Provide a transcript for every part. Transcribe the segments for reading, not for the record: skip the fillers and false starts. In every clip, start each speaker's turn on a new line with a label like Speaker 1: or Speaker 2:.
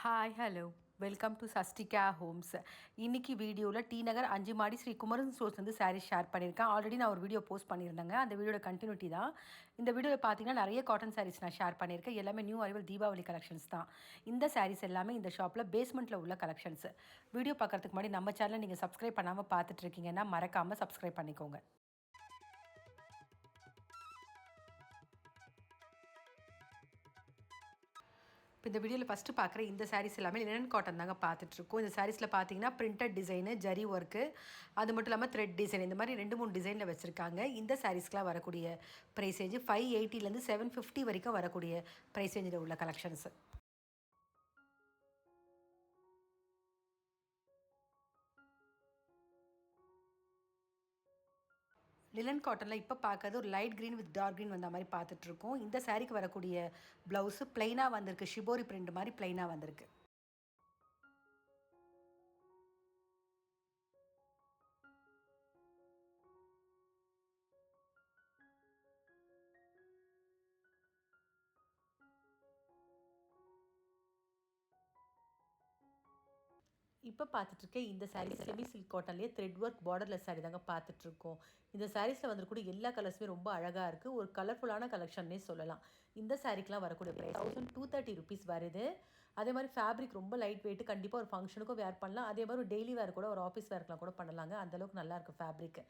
Speaker 1: Hi hello welcome to Sastika homes. இன்னைக்கு வீடியோவில் D நகர் 5 மாடி ஸ்ரீ குமரன் ஸ்டோர்ஸ் வந்து சாரீஸ் ஷேர் பண்ணியிருக்கேன். ஆல்ரெடி நான் ஒரு வீடியோ போஸ்ட் பண்ணியிருந்தேங்க. அந்த வீடியோட கண்டினியூட்டி தான் இந்த வீடியோவில் பார்த்தீங்கன்னா நிறைய காட்டன் சாரீஸ் நான் ஷேர் பண்ணியிருக்கேன். எல்லாமே நியூ அரைவல் தீபாவளி கலெக்ஷன்ஸ் தான். இந்த சாரீஸ் எல்லாமே இந்த ஷாப்பில் பேஸ்மெண்ட்டில் உள்ள கலெக்ஷன்ஸ். வீடியோ பார்க்கறதுக்கு முன்னாடி நம்ம சேனலை நீங்கள் சப்ஸ்கிரைப் பண்ணாமல் பார்த்துட்டு இருக்கீங்கன்னா மறக்காமல் சப்ஸ்கிரைப் பண்ணிக்கோங்க. இப்போ இந்த வீடியோவில் ஃபஸ்ட்டு பார்க்குற இந்த சாரீஸ் எல்லாமே லினன் காட்டன் தாங்க பார்த்துட்ருக்கோம். இந்த சாரீஸில் பார்த்தீங்கன்னா பிரிண்டட் டிசைனு, ஜரி ஒர்க்கு, அது மட்டும் இல்லாமல் த்ரெட் டிசைன், இந்த மாதிரி 2-3 டிசைனில் வச்சுருக்காங்க. இந்த சாரீஸ்க்கெலாம் வரக்கூடிய ப்ரைஸ் ரேஞ்சு 580லேருந்து 750 வரைக்கும் வரக்கூடிய ப்ரைஸ் ரேஞ்சில் உள்ள கலெக்ஷன்ஸு. லினன் காட்டனில் இப்போ பார்க்கறது ஒரு light green with dark green வந்த மாதிரி பார்த்துட்ருக்கோம். இந்த சாரீக்கு வரக்கூடிய ப்ளவுஸு ப்ளைனாக வந்திருக்கு, ஷிபோரி பிரிண்ட் மாதிரி ப்ளைனாக வந்திருக்கு. இப்போ பார்த்துட்ருக்கேன் இந்த சாரீ செமி சில்க் காட்டன்லேயே த்ரெட் ஒர்க் பார்டர்லெஸ் சாரீ தாங்க பார்த்துட்ருக்கோம். இந்த சாரீஸில் வந்துருக்கூடிய எல்லா கலர்ஸுமே ரொம்ப அழகாக இருக்குது. ஒரு கலர்ஃபுல்லான கலெக்ஷன்னே சொல்லலாம். இந்த சாரீக்கெலாம் வரக்கூடிய ப்ரைஸ் 1230 ருபீஸ் வருது. அதே மாதிரி ஃபேப்ரிக் ரொம்ப லைட் வெயிட்டு, கண்டிப்பாக ஒரு ஃபங்க்ஷனுக்கும் வேர் பண்ணலாம். அதே மாதிரி ஒரு டெய்லி வேர் கூட, ஒரு ஆஃபீஸ் வேர்க்கெலாம் கூட பண்ணலாங்க. அந்தளவுக்கு நல்லாயிருக்கு ஃபேப்ரிக்.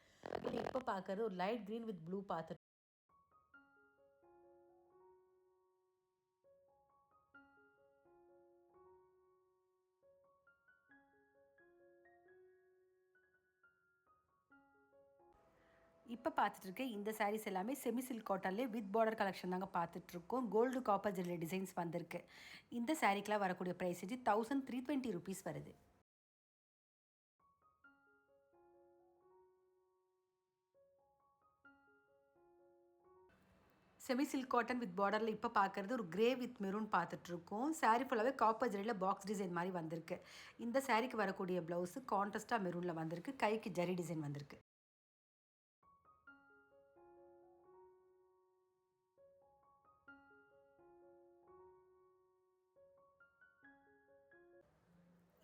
Speaker 1: இப்போ பார்க்குறது ஒரு லைட் க்ரீன் வித் ப்ளூ பார்த்து. இப்போ பார்த்துட்ருக்க இந்த சாரீஸ் எல்லாமே செமி சில்க் காட்டன்லேயே வித் பார்டர் கலெக்ஷன் தாங்க பார்த்துட்ருக்கோம். கோல்டு காப்பர் ஜெல்லி டிசைன்ஸ் வந்திருக்கு. இந்த சாரீக்கெலாம் வரக்கூடிய ப்ரைஸ் 1320 ருபீஸ் வருது. செமி சில்க் காட்டன் வித் பார்டரில் இப்போ பார்க்குறது ஒரு கிரே வித் மெரூன் பார்த்துட்ருக்கோம். சாரீ ஃபுல்லாகவே காப்பர் ஜரியில் பாக்ஸ் டிசைன் மாதிரி வந்திருக்கு. இந்த சாரீக்கு வரக்கூடிய ப்ளவுஸு கான்ட்ராஸ்ட்டாக மெரூனில் வந்திருக்கு. கைக்கு ஜரி டிசைன் வந்திருக்கு.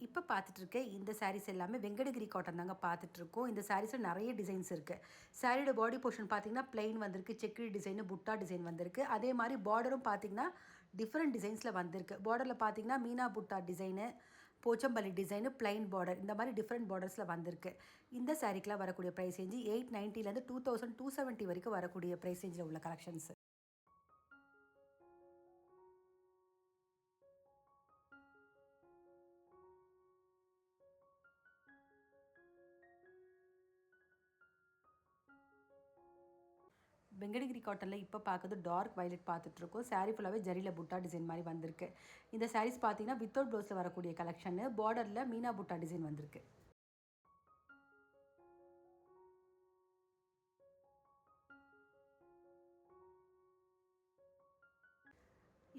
Speaker 1: இப்போ பார்த்துட்ருக்க இந்த சாரீஸ் எல்லாமே வெங்கடகிரி காட்டன் தாங்க பார்த்துட்ருக்கோம். இந்த சாரீஸில் நிறைய டிசைன்ஸ் இருக்குது. சாரியோட பாடி போர்ஷன் பார்த்தீங்கன்னா பிளெயின் வந்திருக்கு, செக்குரி டிசைனு, புட்டா டிசைன் வந்திருக்கு. அதே மாதிரி பார்டரும் பார்த்தீங்கன்னா டிஃப்ரெண்ட் டிசைன்ஸில் வந்திருக்கு. பார்டரில் பார்த்தீங்கன்னா மீனா புட்டா design, Pochampalli design, plain border, இந்த மாதிரி டிஃப்ரெண்ட் பார்டர்ஸில் வந்திருக்கு. இந்த சாரீக்கெலாம் வரக்கூடிய ப்ரைஸ் ரேஞ்சு 890லேருந்து 2270 வரைக்கும் வரக்கூடிய ப்ரைஸ் ரேஞ்சில் உள்ள கலெக்ஷன்ஸ். வெங்கடகிரி காட்டனில் இப்போ பார்க்குறது டார்க் வயலட் பார்த்துட்ருக்கோம். சாரீ ஃபுல்லாகவே ஜரியில் புட்டா டிசைன் மாதிரி வந்திருக்கு. இந்த சாரீஸ் பார்த்தீங்கன்னா வித்தவுட் ப்ளவுஸில் வரக்கூடிய கலெக்ஷனு. பார்டரில் மீனா புட்டா டிசைன் வந்திருக்கு.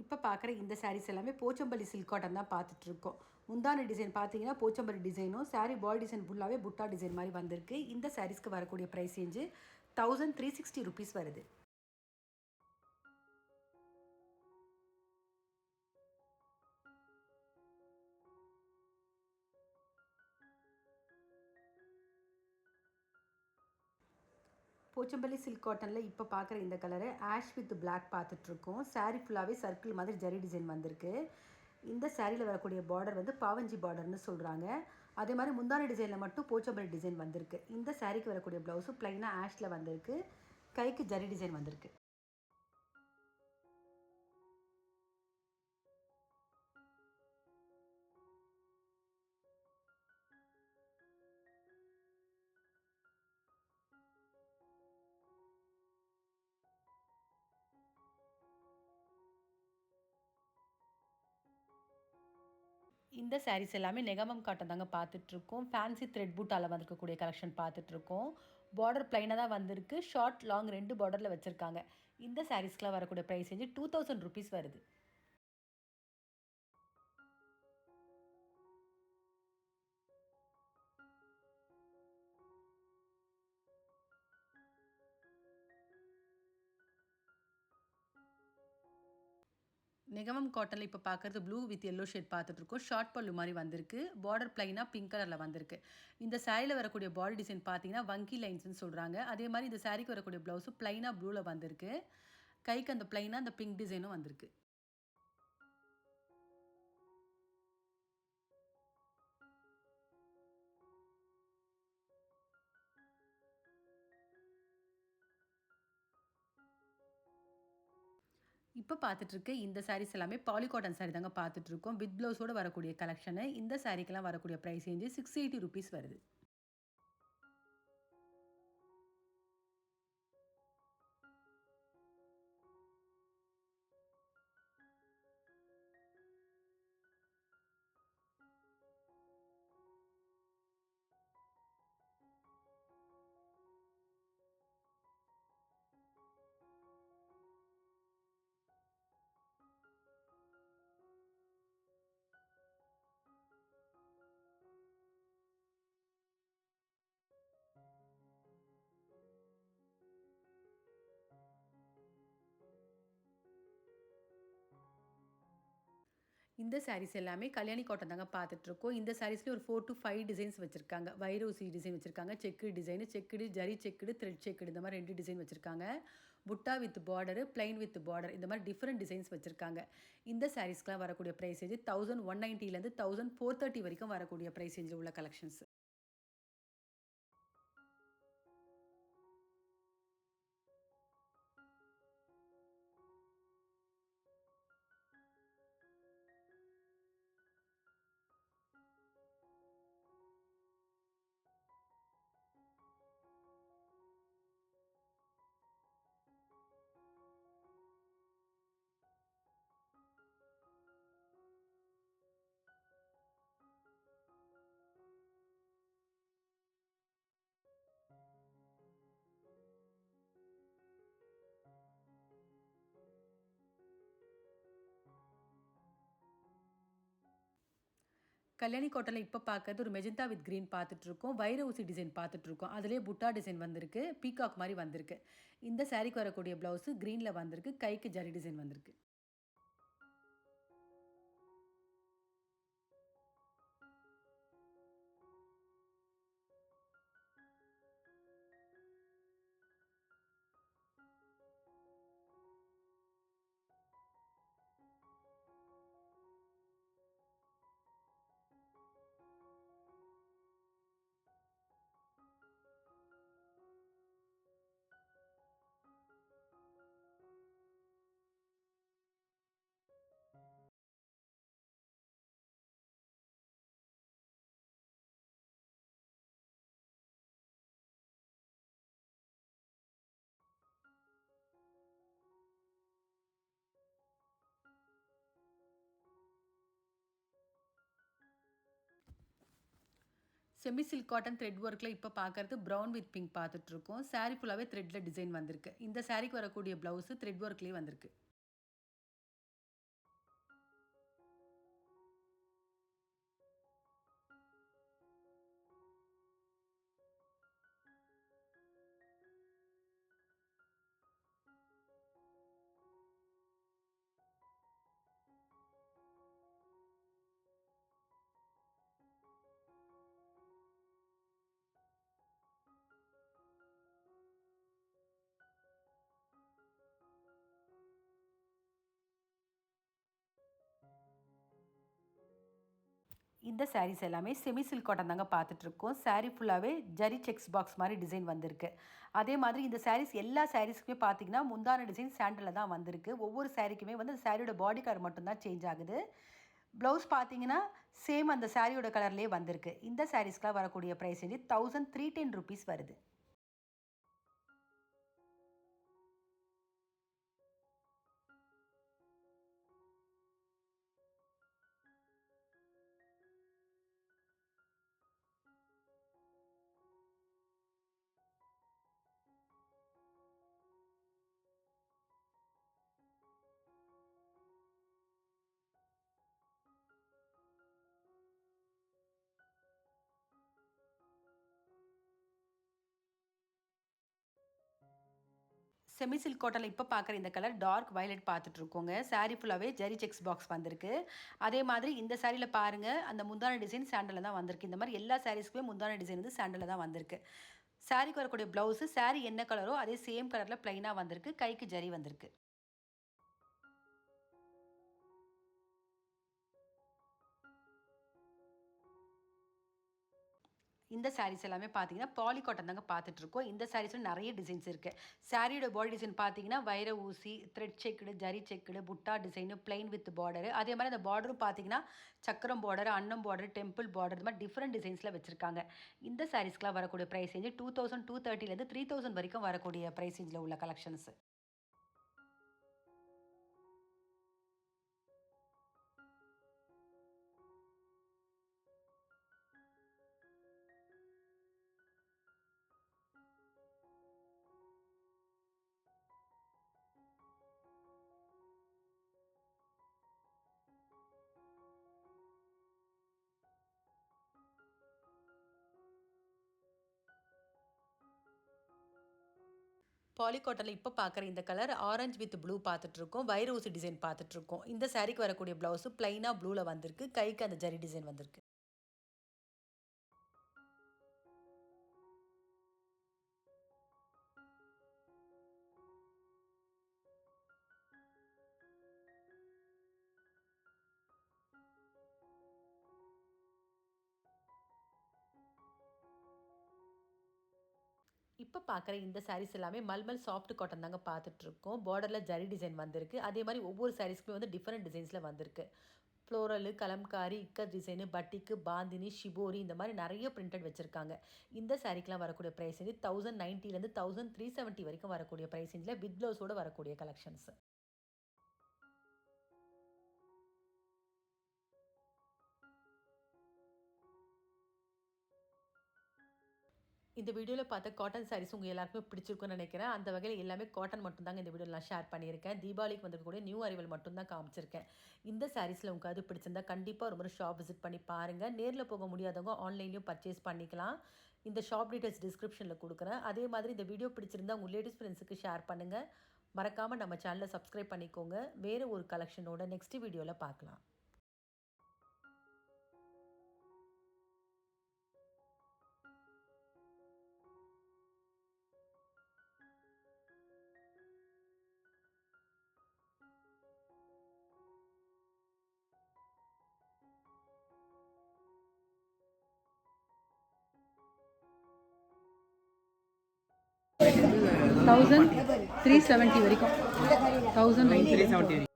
Speaker 1: இப்போ பார்க்குற இந்த சாரீஸ் எல்லாமே போச்சம்பள்ளி சில்க் காட்டன் தான் பார்த்துட்ருக்கோம். முந்தான டிசைன் பார்த்தீங்கன்னா போச்சம்பள்ளி டிசைனும், சாரீ பாடி டிசைன் ஃபுல்லாகவே புட்டா டிசைன் மாதிரி வந்திருக்கு. இந்த சாரீஸ்க்கு வரக்கூடிய ப்ரைஸ் ரேஞ்சு 1360 ருபீஸ் வருது. போச்சம்பள்ளி சில்க் காட்டனில் இப்போ பார்க்குற இந்த கலரு ஆஷ் வித் பிளாக் பார்த்துட்ருக்கோம். சாரீ ஃபுல்லாகவே சர்க்கிள் மாதிரி ஜரி டிசைன் வந்திருக்கு. இந்த சாரியில் வரக்கூடிய பார்டர் வந்து பாவஞ்சி பார்டர்னு சொல்கிறாங்க. அதே மாதிரி முந்தான டிசைனில் மட்டும் போச்சம்பள்ளி டிசைன் வந்திருக்கு. இந்த சாரீக்கு வரக்கூடிய ப்ளவுஸு ப்ளைனாக ஆஷில் வந்திருக்கு. கைக்கு ஜரி டிசைன் வந்திருக்கு. இந்த சாரீஸ் எல்லாமே நெகமம் காட்டன் தாங்க பார்த்துட்ருக்கோம். ஃபேன்சி த்ரெட் பூட்டால் வந்திருக்கக்கூடிய கலெக்ஷன் பார்த்துட்ருக்கோம். பார்டர் ப்ளைனாக தான் வந்திருக்கு. ஷார்ட் லாங் 2 பார்டரில் வச்சுருக்காங்க. இந்த சாரீஸ்க்கெலாம் வரக்கூடிய ப்ரைஸ் ரேஞ்சு 2000 ருபீஸ் வருது. நிகமம் காட்டன்ல இப்ப பார்க்கறது ப்ளூ வித் எல்லோ ஷேட் பார்த்துட்டு இருக்கோம். ஷார்ட் பல்லு மாரி வந்திருக்கு. பார்டர் பிளைனா பிங்க் கலர்ல வந்திருக்கு. இந்த சாரில வரக்கூடிய பாடி டிசைன் பார்த்தீங்கன்னா, வங்கி லைன்ஸ்ன்னு சொல்றாங்க. அதே மாரி இந்த சாரிக்கு வரக்கூடிய ப்ளவுஸ் பிளைனா ப்ளூல வந்திருக்கு. கைக்கு அந்த பிளைனா அந்த பிங்க் டிசைனும் வந்திருக்கு. இப்ப பார்த்துட்டு இருக்க இந்த சாரீஸ் எல்லாமே பாலி காட்டன் சாரி தாங்க பார்த்துட்டு இருக்கோம். வித் ப்ளவுஸோட வரக்கூடிய கலெக்ஷனு. இந்த சாரிக்கெல்லாம் வரக்கூடிய பிரைஸ் ரேஞ்சு ₹680 வருது. இந்த சாரீஸ் எல்லாமே கல்யாணி காட்டன் தாங்க பார்த்துட்ருக்கோம். இந்த சாரீஸ்லயும் ஒரு 4 டூ 5 டிசைன்ஸ் வச்சிருக்காங்க. வைர ஊசி டிசைன் வச்சிருக்காங்க. Checked, zari checked, thread checked இந்த மாரி 2 டிசைன் வச்சிருக்காங்க. புட்டா with border, plain with border இந்த மாரி டிஃபரெண்ட் டிசைன்ஸ் வச்சிருக்காங்க. இந்த சாரீஸ்க்குலாம் வரக்கூடிய பிரைஸ் ரேஞ்சு 1190லேருந்து 1430 வரைக்கும் வரக்கூடிய பிரைஸ் ரேஞ்சில உள்ள கலெக்ஷன்ஸ். கல்யாணி காட்டன்ல இப்ப பார்க்கறது ஒரு மெஜந்தா வித் கிரீன் பார்த்துட்ருக்கோம். வைர ஊசி டிசைன் பார்த்துட்ருக்கோம். அதிலேயே புட்டா டிசைன் வந்திருக்கு. பீகாக் மாரி வந்திருக்கு. இந்த சாரீக்கு வரக்கூடிய ப்ளவுஸ் கிரீன்ல வந்திருக்கு. கைக்கு ஜரி டிசைன் வந்திருக்கு. செமி சில்க் காட்டன் த்ரெட் ஒர்க்ல இப்ப பார்க்கறது ப்ரவுன் வித் பிங்க் பார்த்துட்ருக்கோம். சாரி ஃபுல்லாவே த்ரெட்ல டிசைன் வந்திருக்கு. இந்த சாரிக்கு வரக்கூடிய ப்ளவுஸ் த்ரெட் ஒர்க்லயே வந்திருக்கு. இந்த சாரீஸ் எல்லாமே செமி சில்க் காட்டன் தாங்க பார்த்துட்ருக்கோம். சாரி ஃபுல்லாவே ஜரி செக்ஸ் பாக்ஸ் மாரி டிசைன் வந்திருக்கு. அதே மாதிரி இந்த சாரீஸ் எல்லா சாரீஸ்க்குமே பார்த்தீங்கன்னா, முந்தான டிசைன் சாண்டல்ல தான் வந்திருக்கு. ஒவ்வொரு சாரீக்குமே வந்து அந்த சாரியோட பாடி கலர் மட்டும் தான் சேஞ்ச் ஆகுது. ப்ளவுஸ் பார்த்தீங்கன்னா, சேம் அந்த சாரியோட கலர்லயே வந்திருக்கு. இந்த சாரீஸ்க்குலாம் வரக்கூடிய பிரைஸ் வந்து ₹1310 வருது. செமி சில்க் காட்டனில் இப்போ பார்க்குற இந்த கலர் டார்க் வயலட் பார்த்துட்ருக்கோங்க. சாரீ ஃபுல்லாகவே ஜரி செக்ஸ் பாக்ஸ் வந்திருக்கு. அதே மாதிரி இந்த சாரியில் பாருங்கள், அந்த முந்தான டிசைன் சாண்டலில் தான் வந்திருக்கு. இந்த மாதிரி எல்லா சாரீஸ்க்குமே முந்தான டிசைன் வந்து சாண்டலில் தான் வந்திருக்கு. சாரீக்கு வரக்கூடிய ப்ளவுஸு சாரீ என்ன கலரோ அதே சேம் கலரில் ப்ளைனாக வந்திருக்கு. கைக்கு ஜரி வந்திருக்கு. இந்த சாரீஸ் எல்லாமே பார்த்தீங்கன்னா பாலி காட்டன் தாங்க பார்த்துட்ருக்கோம். இந்த சாரீஸில் நிறைய டிசைன்ஸ் இருக்குது. சாரியோட பாடி டிசைன் பார்த்தீங்கன்னா வைர ஊசி, த்ரெட் செக்குடு, ஜரி செக்குடு, புட்டா டிசைனு, பிளைன் வித் பார்டரு. அதே மாதிரி அந்த பார்டரும் பார்த்தீங்கன்னா சக்கரம் பார்டர், அன்னம் பார்டர், டெம்பிள் பார்டர், இந்த மாதிரி டிஃப்ரெண்ட் டிசைன்ஸில் வச்சுருக்காங்க. இந்த சாரீஸ்க்குலாம் வரக்கூடிய ப்ரைஸ் ரேஞ்சு 2230 3000 வரைக்கும் வரக்கூடிய ப்ரைஸ் ரேஞ்சில் உள்ள கலெக்ஷன்ஸ். பாலி காட்டனில் இப்போ பார்க்குற இந்த கலர் ஆரஞ்சு வித் ப்ளூ பார்த்துட்ருக்கோம். வைர ஊசி டிசைன் பார்த்துட்ருக்கோம். இந்த சாரீக்கு வரக்கூடிய ப்ளவுஸு ப்ளைனாக ப்ளூவில் வந்திருக்கு. கைக்கு அந்த ஜரி டிசைன் வந்திருக்கு. இப்போ பார்க்குற இந்த சாரீஸ் எல்லாமே மல்மல் சாஃப்ட் காட்டன் தாங்க பார்த்துட்ருக்கோம். பார்டரில் ஜரி டிசைன் வந்திருக்கு. அதே மாதிரி ஒவ்வொரு சாரீஸ்க்குமே வந்து டிஃப்ரெண்ட் டிசைன்ஸில் வந்திருக்கு. ஃப்ளோரலு, கலம்காரி, இக்கத் டிசைனு, பட்டிக்கு, பாந்தினி, ஷிபோரி இந்த மாதிரி நிறைய பிரிண்டட் வச்சுருக்காங்க. இந்த சாரீக்கெலாம் வரக்கூடிய ப்ரைஸ் வந்து 1090 1370 வரைக்கும் வரக்கூடிய ப்ரைஸ் ரேஞ்சில் வித் ப்ளவுஸோடு வரக்கூடிய கலெக்ஷன்ஸ். இந்த வீடியோவில் பார்த்த காட்டன் சாரீஸ் உங்கள் எல்லாருக்குமே பிடிச்சிருக்குன்னு நினைக்கிறேன். அந்த வகையில் எல்லாமே காட்டன் மட்டும் தாங்க இந்த வீடியோவில் நான் ஷேர் பண்ணியிருக்கேன். தீபாவளிக்கு வந்திருக்கக்கூடிய நியூ அரைவல் மட்டும் தான் காமிச்சிருக்கேன். இந்த சாரீஸில் உங்களுக்கு அது பிடிச்சிருந்தா கண்டிப்பாக ஒரு முறை ஷாப் விசிட் பண்ணி பாருங்கள். நேரில் போக முடியாதவங்க ஆன்லைன்லேயும் பர்ச்சேஸ் பண்ணிக்கலாம். இந்த ஷாப் டீட்டெயில்ஸ் டிஸ்கிரிப்ஷனில் கொடுக்குறேன். அதே மாதிரி இந்த வீடியோ பிடிச்சிருந்தா உங்கள் லேடிஸ் ஃப்ரெண்ட்ஸுக்கு ஷேர் பண்ணுங்கள். மறக்காமல் நம்ம சேனலை சப்ஸ்கிரைப் பண்ணிக்கோங்க. வேறு ஒரு கலெக்ஷனோட நெக்ஸ்ட் வீடியோவில் பார்க்கலாம். $1370 வரைக்கும் 1970